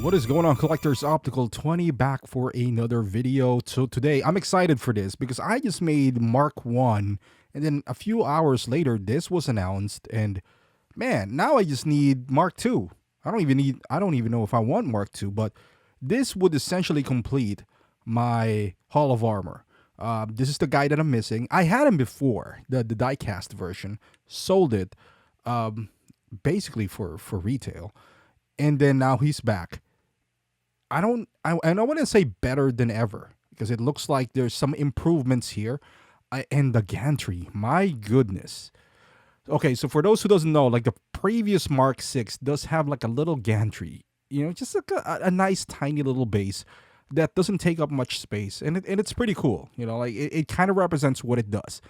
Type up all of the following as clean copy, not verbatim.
What is going on, collectors? Optical 20 back for another video. So today I'm excited for this because I just made Mark 1 and then a few hours later this was announced, and man, now I just need Mark 2. I don't even know if I want Mark 2, but this would essentially complete my Hall of Armor. This is the guy that I'm missing. I had him before, the diecast version, sold it basically for retail, and then now he's back. I don't want to say better than ever because it looks like there's some improvements here. And the gantry, my goodness. Okay, so for those who doesn't know, like the previous Mark 6 does have like a little gantry, just like a nice tiny little base that doesn't take up much space, and it's pretty cool. Like it kind of represents what it does,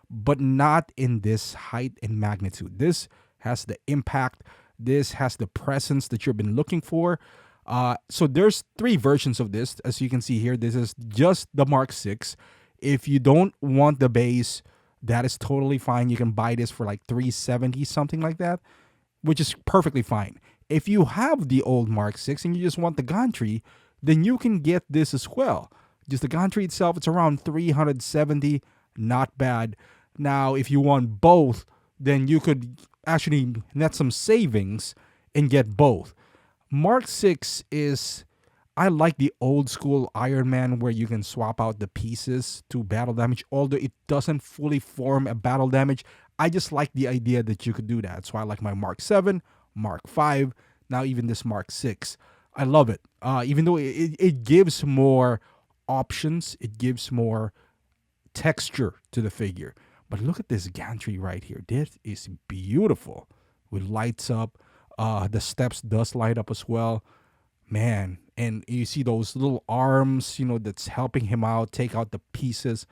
but not in this height and magnitude. This has the impact. This has the presence that you've been looking for. So there's 3 versions of this. As you can see here, this is just the Mark 6. If you don't want the base, that is totally fine. You can buy this for like $370, something like that, which is perfectly fine. If you have the old Mark 6 and you just want the gantry, then you can get this as well. Just the gantry itself, it's around $370, not bad. Now, if you want both, then you could actually net some savings and get both. Mark 6 is, I like the old school Iron Man where you can swap out the pieces to battle damage, although it doesn't fully form a battle damage. I just like the idea that you could do that. So I like my Mark 7, Mark 5, now even this Mark 6. I love it. Even though it gives more options, it gives more texture to the figure. But look at this gantry right here. This is beautiful. It lights up. The steps does light up as well, man. And you see those little arms, that's helping him out, take out the pieces.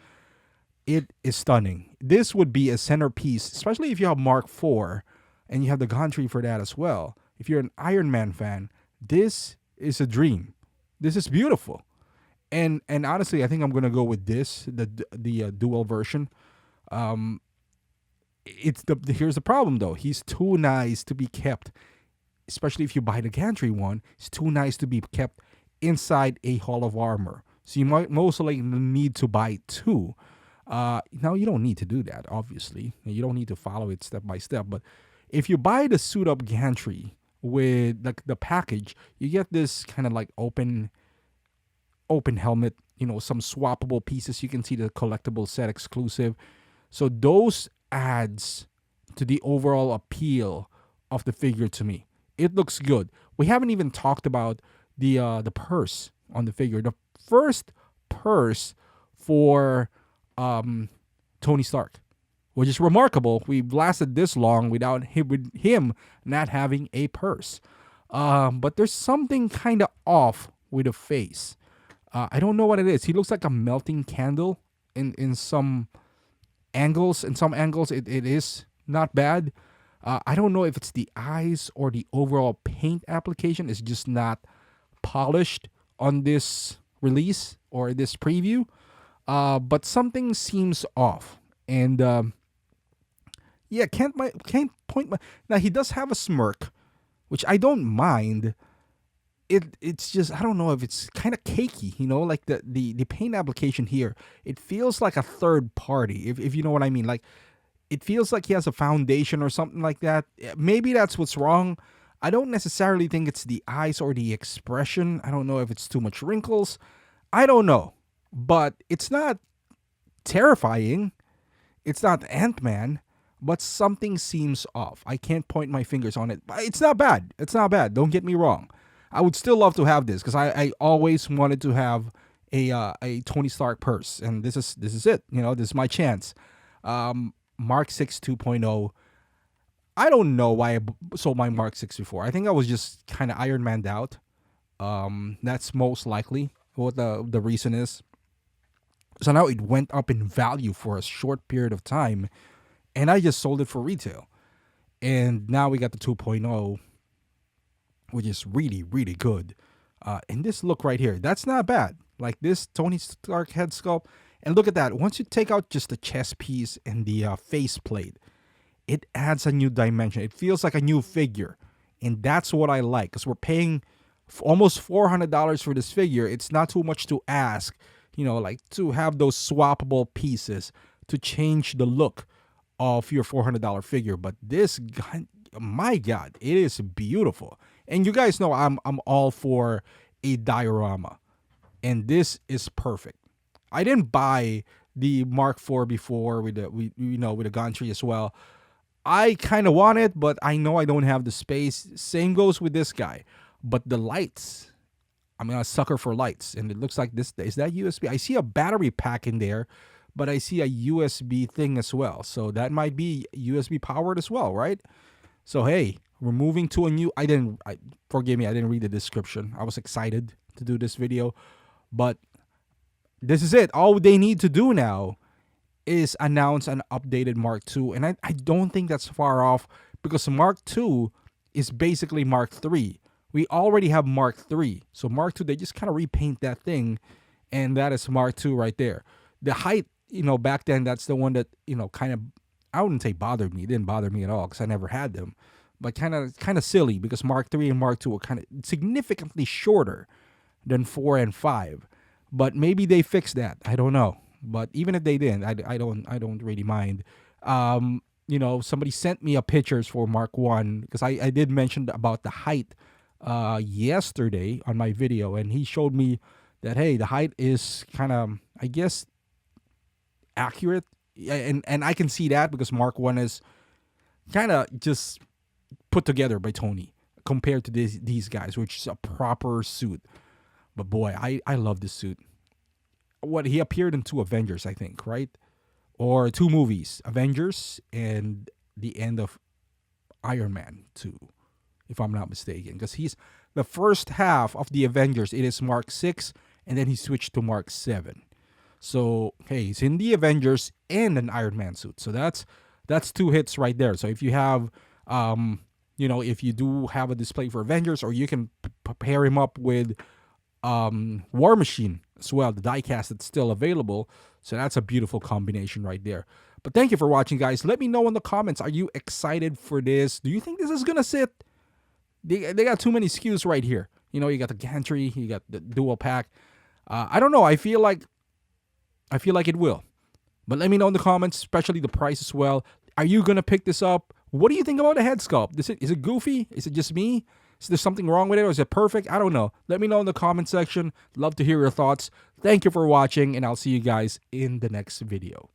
It is stunning. This would be a centerpiece, especially if you have Mark 4 and you have the gantry for that as well. If you're an Iron Man fan, this is a dream. This is beautiful. And honestly, I think I'm gonna go with this, the dual version. Here's the problem though. He's too nice to be kept, especially if you buy the gantry one. It's too nice to be kept inside a Hall of Armor. So you might most likely need to buy 2. Now you don't need to do that, obviously. You don't need to follow it step by step. But if you buy the suit up gantry with the package, you get this kind of like open helmet, some swappable pieces. You can see the collectible set exclusive. So those adds to the overall appeal of the figure to me. It looks good. We haven't even talked about the purse on the figure. The first purse for Tony Stark, which is remarkable. We've lasted this long without him not having a purse. But there's something kind of off with the face. I don't know what it is. He looks like a melting candle in some angles. In some angles, it is not bad. I don't know if it's the eyes or the overall paint application is just not polished on this release or this preview. But something seems off. And can't point my. Now he does have a smirk, which I don't mind. It's just, I don't know if it's kind of cakey, like the paint application here. It feels like a third party, if you know what I mean. Like, it feels like he has a foundation or something like that. Maybe that's what's wrong. I don't necessarily think it's the eyes or the expression. I don't know if it's too much wrinkles. I don't know. But it's not terrifying. It's not Ant-Man. But something seems off. I can't point my fingers on it. But it's not bad. It's not bad. Don't get me wrong. I would still love to have this because I always wanted to have a Tony Stark purse. And this is it. This is my chance. Mark 6 2.0. I don't know why I sold my Mark 6 before. I think I was just kind of Iron Man'd out. That's most likely what the reason is. So now it went up in value for a short period of time, and I just sold it for retail. And now we got the 2.0, which is really, really good. And this look right here, that's not bad. Like this Tony Stark head sculpt. And look at that. Once you take out just the chest piece and the face plate, it adds a new dimension. It feels like a new figure. And that's what I like, because we're paying almost $400 for this figure. It's not too much to ask, like to have those swappable pieces to change the look of your $400 figure. But this guy, my God, it is beautiful. And you guys know I'm all for a diorama, and this is perfect. I didn't buy the Mark IV before with with the Gantry as well. I kind of want it, but I know I don't have the space. Same goes with this guy. But the lights, I'm a sucker for lights, and it looks like this. Is that USB? I see a battery pack in there, but I see a USB thing as well. So that might be USB powered as well, right? So hey, we're moving to a new. Forgive me, I didn't read the description. I was excited to do this video, but this is it. All they need to do now is announce an updated Mark II, and I don't think that's far off, because Mark II is basically Mark III. We already have Mark III. So Mark II, they just kind of repaint that thing, and that is Mark II right there. The height, back then, that's the one that, kind of, I wouldn't say bothered me. It didn't bother me at all because I never had them. But kind of silly, because Mark III and Mark II were kind of significantly shorter than 4 and 5. But maybe they fixed that. I don't know. But even if they didn't, I don't really mind. Somebody sent me a pictures for Mark 1, because I did mention about the height yesterday on my video, and he showed me that, hey, the height is kind of, I guess, accurate, and I can see that because Mark 1 is kind of just put together by Tony compared to these guys, which is a proper suit. But boy, I love this suit. What, he appeared in 2 Avengers, I think, right? Or 2 movies, Avengers and the end of Iron Man 2, if I'm not mistaken. Because he's the first half of the Avengers, it is Mark 6, and then he switched to Mark 7. So, hey, he's in the Avengers and an Iron Man suit. So that's 2 hits right there. So if you have, if you do have a display for Avengers, or you can pair him up with War Machine as well, the diecast that's still available. So that's a beautiful combination right there. But thank you for watching, guys. Let me know in the comments, are you excited for this? Do you think this is gonna sit? They got too many SKUs right here. You got the Gantry, you got the dual pack. I don't know. I feel like it will. But let me know in the comments, especially the price as well. Are you gonna pick this up? What do you think about the head sculpt? Is it goofy? Is it just me? Is there something wrong with it, or is it perfect? I don't know. Let me know in the comment section. Love to hear your thoughts. Thank you for watching, and I'll see you guys in the next video.